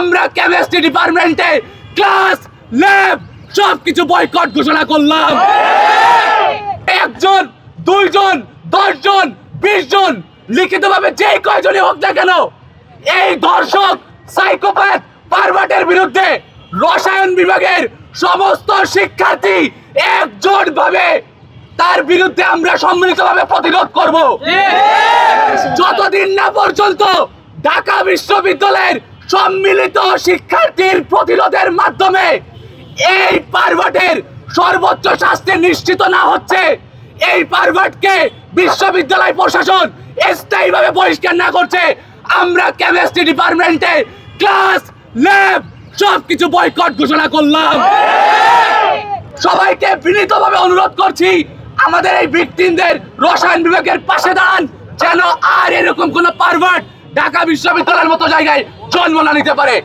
আমরা কেমিস্ট্রি ডিপার্টমেন্টে class lab সবকিছু বয়কট ঘোষণা করলাম। একজন, দুইজন, 10 জন, 20 জন লিখিতভাবে যে কয়জনই হোক না কেন, এই ধর্ষক সাইকোপ্যাথ পারভার্টের বিরুদ্ধে রসায়ন বিভাগের সমস্ত শিক্ষার্থী একজোট ভাবে তার বিরুদ্ধে আমরা সম্মিলিতভাবে প্রতিরোধ করব। যতদিন না পর্যন্ত ঢাকা বিশ্ববিদ্যালয়ের সম্মিলিত শিক্ষার্থীর প্রতিরোধের মাধ্যমে এই পারভার্টের সর্বোচ্চ শাস্তি নিশ্চিত না হচ্ছে, এই পারভার্টকে বিশ্ববিদ্যালয় প্রশাসন স্থায়ীভাবে বহিষ্কার না করছে, আমরা কেমিস্ট্রি ডিপার্টমেন্টে ক্লাস ল্যাব সবকিছু বয়কট ঘোষণা করলাম। সবাইকে বিনীতভাবে অনুরোধ করছি, আমাদের এই ভিকটিমদের রসায়ন বিভাগের পাশে দাঁড়ান, যেন আর এরকম কোন পারভার্ট ঢাকা বিশ্ববিদ্যালয়ের মতো জায়গায় জন্ম না নিতে পারে।